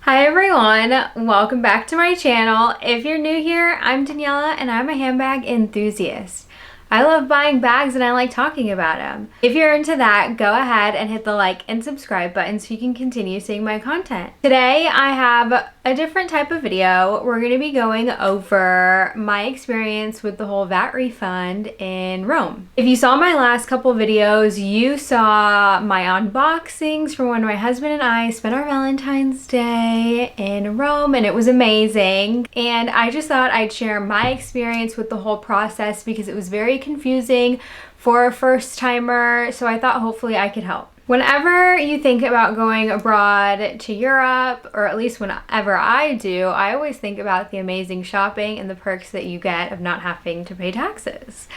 Hi everyone, welcome back to my channel. If you're new here, I'm Daniela and I'm a handbag enthusiast. I love buying bags and I like talking about them. If you're into that, go ahead and hit the like and subscribe button so you can continue seeing my content. Today I have a different type of video. We're going to be going over my experience with the whole VAT refund in Rome. If you saw my last couple videos, you saw my unboxings from when my husband and I spent our Valentine's Day in Rome, and it was amazing. And I just thought I'd share my experience with the whole process because it was very confusing for a first timer, so I thought hopefully I could help. Whenever you think about going abroad to Europe, or at least whenever I do, I always think about the amazing shopping and the perks that you get of not having to pay taxes.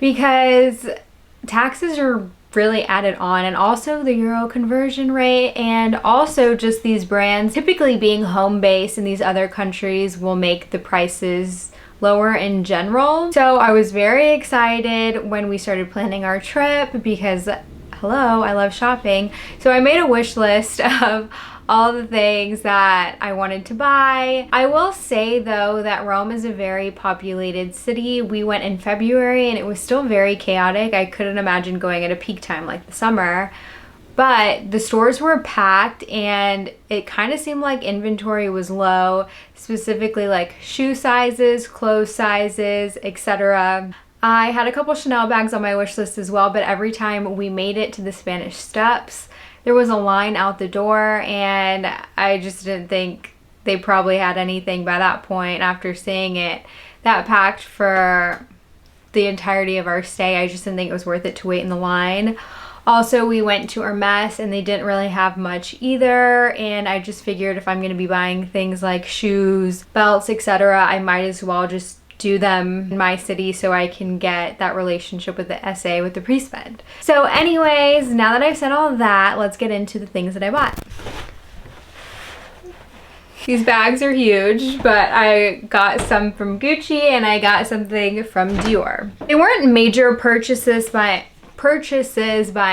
Because taxes are really added on, and also the euro conversion rate, and also just these brands typically being home-based in these other countries will make the prices lower in general. So I was very excited when we started planning our trip because hello, I love shopping. So I made a wish list of all the things that I wanted to buy. I will say though that Rome is a very populated city. We went in February and it was still very chaotic. I couldn't imagine going at a peak time like the summer. But the stores were packed and it kind of seemed like inventory was low, specifically like shoe sizes, clothes sizes, etc. I had a couple Chanel bags on my wish list as well, but every time we made it to the Spanish Steps, there was a line out the door, and I just didn't think they probably had anything by that point after seeing it that packed for the entirety of our stay. I just didn't think it was worth it to wait in the line. Also, we went to Hermes and they didn't really have much either, and I just figured if I'm going to be buying things like shoes, belts, etc., I might as well just do them in my city so I can get that relationship with the SA with the pre-spend. So anyways, now that I've said all that, let's get into the things that I bought. These bags are huge, but I got some from Gucci and I got something from Dior. They weren't major purchases by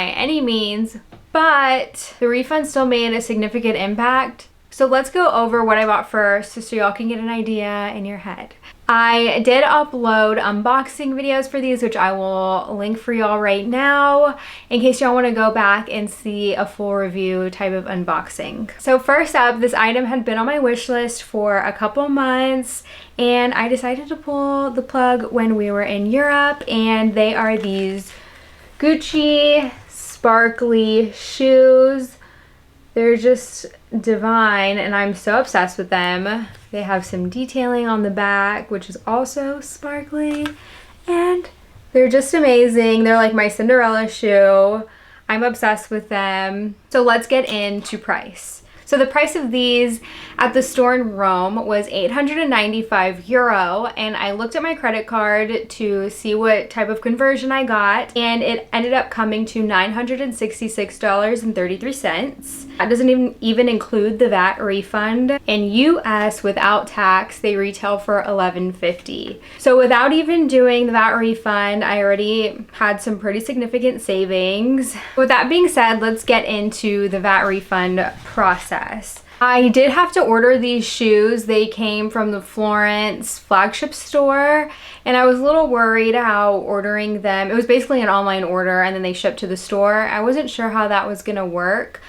any means, but the refund still made a significant impact. So let's go over what I bought first so y'all can get an idea in your head. I did upload unboxing videos for these, which I will link for y'all right now in case y'all want to go back and see a full review type of unboxing. So first up, this item had been on my wish list for a couple months and I decided to pull the plug when we were in Europe, and they are these Gucci sparkly shoes. They're just divine and I'm so obsessed with them. They have some detailing on the back, which is also sparkly, and they're just amazing. They're like my Cinderella shoe. I'm obsessed with them. So let's get into price. So the price of these at the store in Rome was 895 euro, and I looked at my credit card to see what type of conversion I got, and it ended up coming to $966.33. That doesn't even include the VAT refund. In US without tax, they retail for $11.50. So without even doing the VAT refund, I already had some pretty significant savings. With that being said, let's get into the VAT refund process. I did have to order these shoes. They came from the Florence flagship store, and I was a little worried how ordering them, it was basically an online order and then they shipped to the store. I wasn't sure how that was gonna work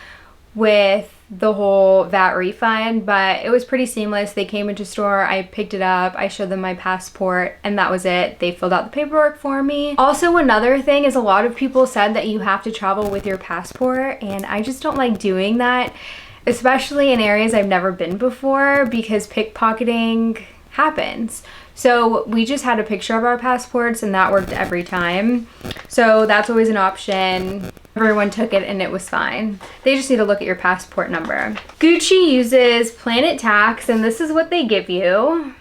with the whole VAT refund, but it was pretty seamless. They came into store, I picked it up, I showed them my passport, and that was it. They filled out the paperwork for me. Also, another thing is a lot of people said that you have to travel with your passport, and I just don't like doing that, especially in areas I've never been before, because pickpocketing happens. So we just had a picture of our passports and that worked every time. So that's always an option. Everyone took it and it was fine. They just need to look at your passport number. Gucci uses Planet Tax, and this is what they give you.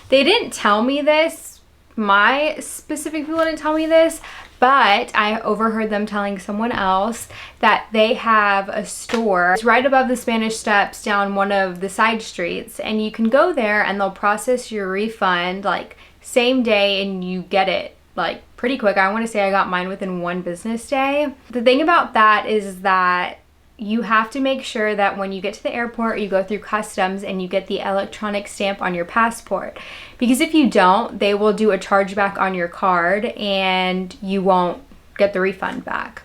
They didn't tell me this. My specific people didn't tell me this, but I overheard them telling someone else that they have a store. It's right above the Spanish Steps down one of the side streets, and you can go there and they'll process your refund like same day and you get it like pretty quick. I want to say I got mine within one business day. The thing about that is that you have to make sure that when you get to the airport, you go through customs and you get the electronic stamp on your passport. Because if you don't, they will do a chargeback on your card and you won't get the refund back.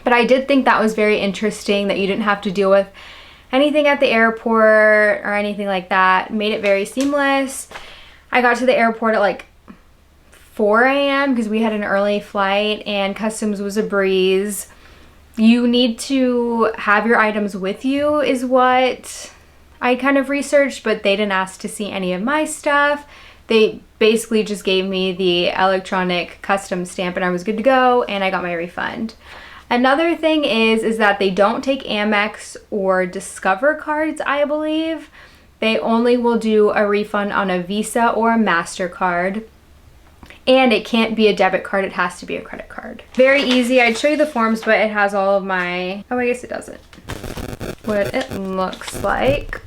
But I did think that was very interesting that you didn't have to deal with anything at the airport or anything like that. Made it very seamless. I got to the airport at like 4 a.m. because we had an early flight and customs was a breeze. You need to have your items with you is what I kind of researched, but they didn't ask to see any of my stuff. They basically just gave me the electronic customs stamp and I was good to go and I got my refund. Another thing is that they don't take Amex or Discover cards, I believe. They only will do a refund on a Visa or a MasterCard. And it can't be a debit card, it has to be a credit card. Very easy. I'd show you the forms, but it has all of my, oh, I guess it doesn't. What it looks like.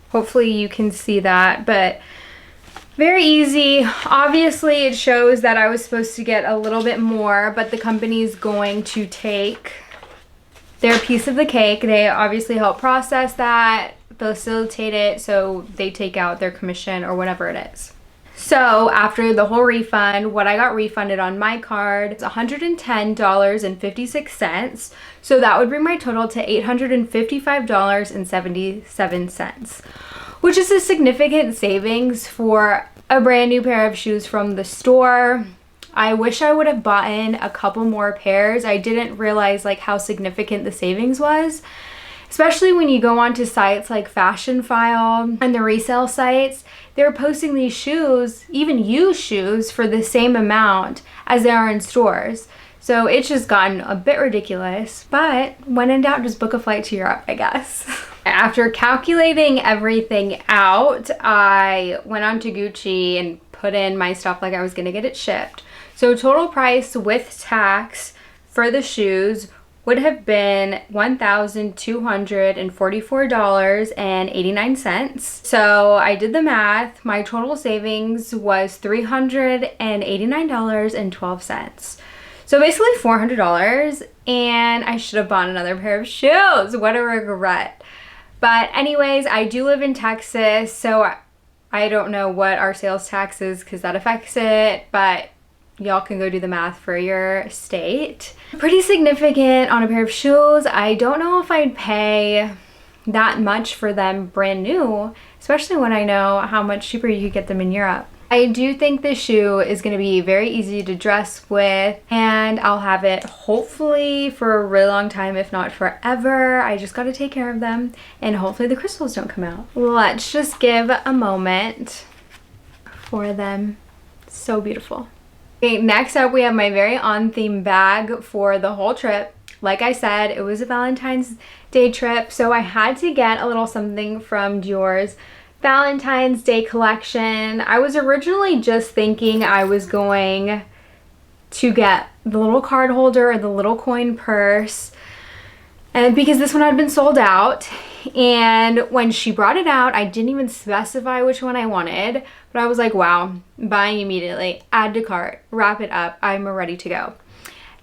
Hopefully you can see that, but very easy. Obviously it shows that I was supposed to get a little bit more, but the company's going to take their piece of the cake. They obviously help process that, facilitate it, so they take out their commission or whatever it is. So after the whole refund, what I got refunded on my card is $110.56. So that would bring my total to $855.77, which is a significant savings for a brand new pair of shoes from the store. I wish I would have bought in a couple more pairs. I didn't realize like how significant the savings was. Especially when you go onto sites like Fashion File and the resale sites, they're posting these shoes, even used shoes, for the same amount as they are in stores. So it's just gotten a bit ridiculous, but when in doubt, just book a flight to Europe, I guess. After calculating everything out, I went on to Gucci and put in my stuff like I was gonna get it shipped. So total price with tax for the shoes would have been $1,244.89. So I did the math. My total savings was $389.12. So basically $400, and I should have bought another pair of shoes. What a regret. But anyways, I do live in Texas, so I don't know what our sales tax is because that affects it, but y'all can go do the math for your state. Pretty significant on a pair of shoes. I don't know if I'd pay that much for them brand new, especially when I know how much cheaper you could get them in Europe. I do think this shoe is going to be very easy to dress with, and I'll have it hopefully for a really long time, if not forever. I just got to take care of them, and hopefully the crystals don't come out. Let's just give a moment for them. So beautiful. Okay, next up we have my very on-theme bag for the whole trip. Like I said, it was a Valentine's Day trip, so I had to get a little something from Dior's Valentine's Day collection. I was originally just thinking I was going to get the little card holder or the little coin purse, and because this one had been sold out. And when she brought it out, I didn't even specify which one I wanted, but I was like, wow, buying immediately, add to cart, wrap it up, I'm ready to go.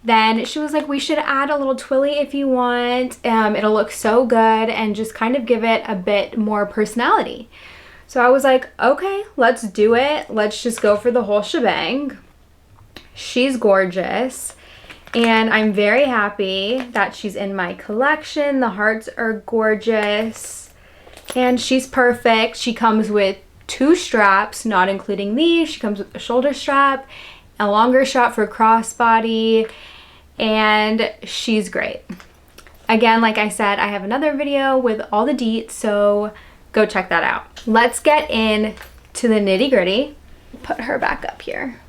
Then she was like, we should add a little twilly if you want. It'll look so good and just kind of give it a bit more personality. So I was like, okay, let's do it. Let's just go for the whole shebang. She's gorgeous. And I'm very happy that she's in my collection. The hearts are gorgeous. And she's perfect. She comes with 2 straps, not including these. She comes with a shoulder strap, a longer strap for crossbody, and she's great. Again, like I said, I have another video with all the deets, so go check that out. Let's get in to the nitty gritty. Put her back up here.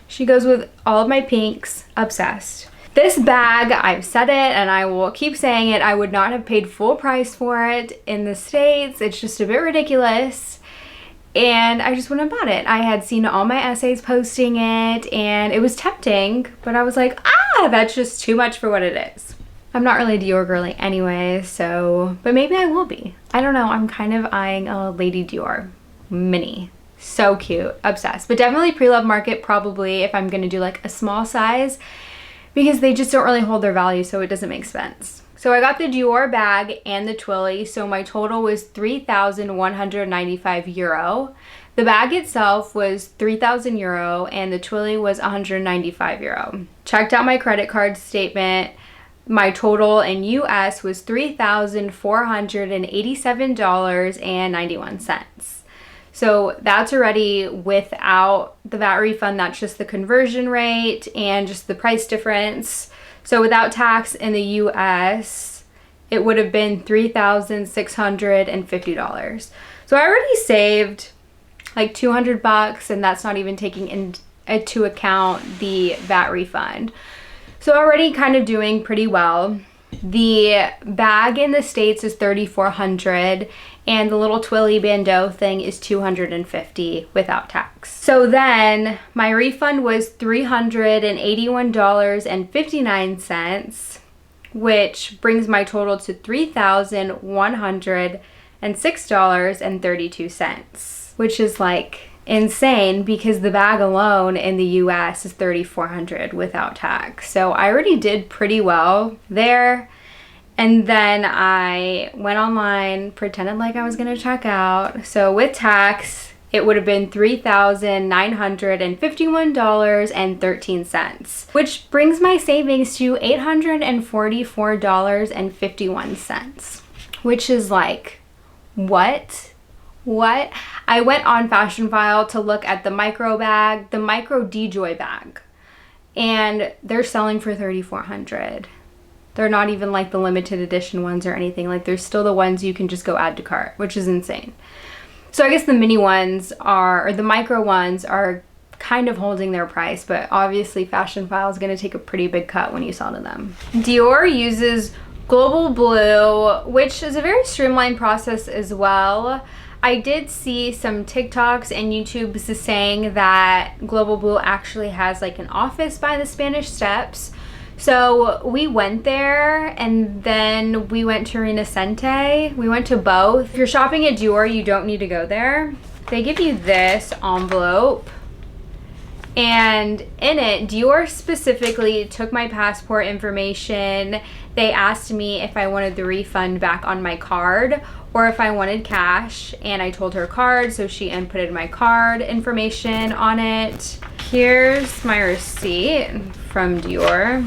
She goes with all of my pinks, obsessed. This bag, I've said it and I will keep saying it, I would not have paid full price for it in the States. It's just a bit ridiculous. And I just went and bought it. I had seen all my essays posting it and it was tempting, but I was like, that's just too much for what it is. I'm not really a Dior girly anyway, so, but maybe I will be. I don't know, I'm kind of eyeing a Lady Dior mini. So cute, obsessed. But definitely pre-love market probably if I'm gonna do like a small size, because they just don't really hold their value, so it doesn't make sense. So I got the Dior bag and the Twilly, so my total was 3,195 euro. The bag itself was 3,000 euro and the Twilly was 195 euro. Checked out my credit card statement. My total in US was $3,487.91. So that's already without the VAT refund. That's just the conversion rate and just the price difference. So without tax in the US, it would have been $3,650. So I already saved like 200 bucks, and that's not even taking into account the VAT refund. So already kind of doing pretty well. The bag in the States is $3,400 and the little Twilly bandeau thing is $250 without tax. So then my refund was $381.59, which brings my total to $3,106.32, which is like insane because the bag alone in the US is $3,400 without tax. So I already did pretty well there. And then I went online, pretended like I was gonna check out. So with tax, it would have been $3,951.13, which brings my savings to $844.51, which is like, what? I went on Fashion File to look at the micro bag, the micro DJoy bag, and they're selling for $3,400. They're not even like the limited edition ones or anything. Like, they're still the ones you can just go add to cart, which is insane. So I guess the mini ones are, or the micro ones are kind of holding their price, but obviously Fashion File is going to take a pretty big cut when you sell to them. Dior uses Global Blue, which is a very streamlined process as well. I did see some TikToks and YouTubes saying that Global Blue actually has like an office by the Spanish Steps. So we went there and then we went to Rinascente. We went to both. If you're shopping at Dior, you don't need to go there. They give you this envelope, and in it, Dior specifically took my passport information. They asked me if I wanted the refund back on my card or if I wanted cash, and I told her card, so she inputted my card information on it. Here's my receipt from Dior.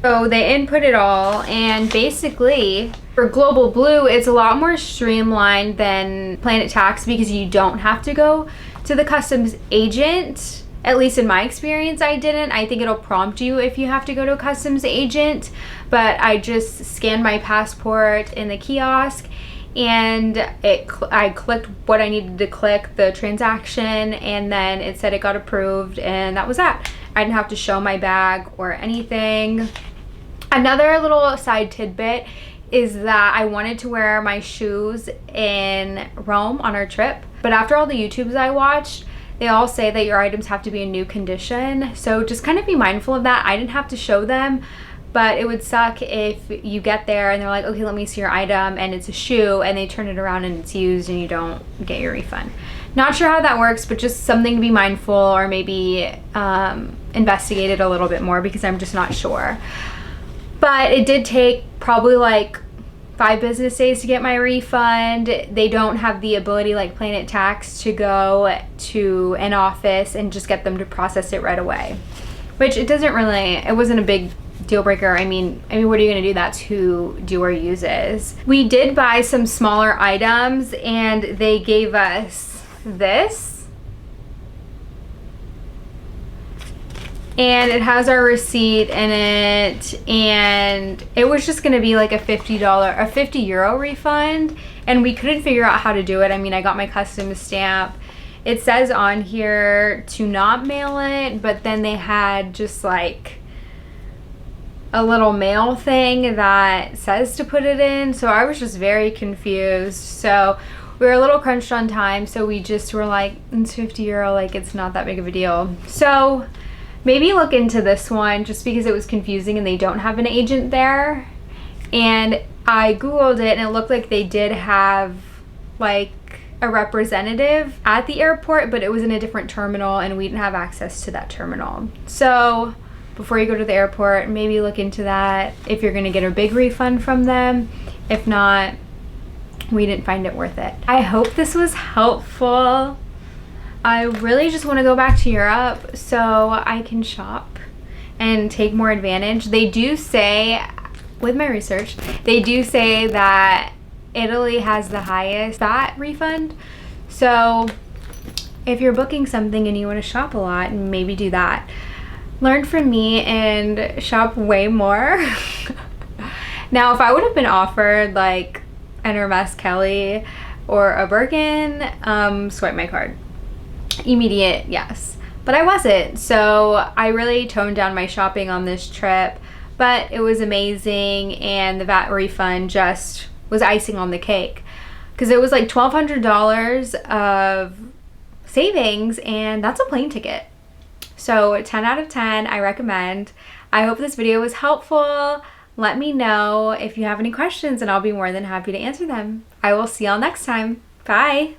So they input it all, and basically for Global Blue, it's a lot more streamlined than Planet Tax because you don't have to go to the customs agent. At least in my experience, I didn't. I think it'll prompt you if you have to go to a customs agent, but I just scanned my passport in the kiosk and I clicked what I needed to click, the transaction, and then it said it got approved, and that was that. I didn't have to show my bag or anything. Another little side tidbit is that I wanted to wear my shoes in Rome on our trip, but after all the YouTubes I watched, they all say that your items have to be in new condition, so just kind of be mindful of that. I didn't have to show them, but it would suck if you get there and they're like, okay, let me see your item, and it's a shoe, and they turn it around and it's used and you don't get your refund. Not sure how that works, but just something to be mindful, or maybe investigate it a little bit more because I'm just not sure. But it did take probably like 5 business days to get my refund. They don't have the ability like Planet Tax to go to an office and just get them to process it right away, which it doesn't really, it wasn't a big deal breaker. I mean, what are you gonna do? That's who Dior uses. We did buy some smaller items and they gave us this. And it has our receipt in it, and it was just gonna be like a $50 or €50 refund, and we couldn't figure out how to do it. I mean, I got my customs stamp. It says on here to not mail it, but then they had just like a little mail thing that says to put it in, so I was just very confused. So we were a little crunched on time, so we just were like, it's €50, like it's not that big of a deal. So maybe look into this one just because it was confusing and they don't have an agent there. And I googled it and it looked like they did have like a representative at the airport, but it was in a different terminal and we didn't have access to that terminal. So before you go to the airport, maybe look into that if you're gonna get a big refund from them. If not, we didn't find it worth it. I hope this was helpful. I really just want to go back to Europe so I can shop and take more advantage. They do say, with my research, they do say that Italy has the highest VAT refund. So if you're booking something and you want to shop a lot, maybe do that. Learn from me and shop way more. Now, if I would have been offered like an Hermes Kelly or a Birkin, swipe my card. Immediate yes, but I wasn't, so I really toned down my shopping on this trip, but it was amazing, and the VAT refund just was icing on the cake because it was like $1,200 of savings, and that's a plane ticket. So 10 out of 10, I recommend. I hope this video was helpful. Let me know if you have any questions and I'll be more than happy to answer them. I will see y'all next time. Bye.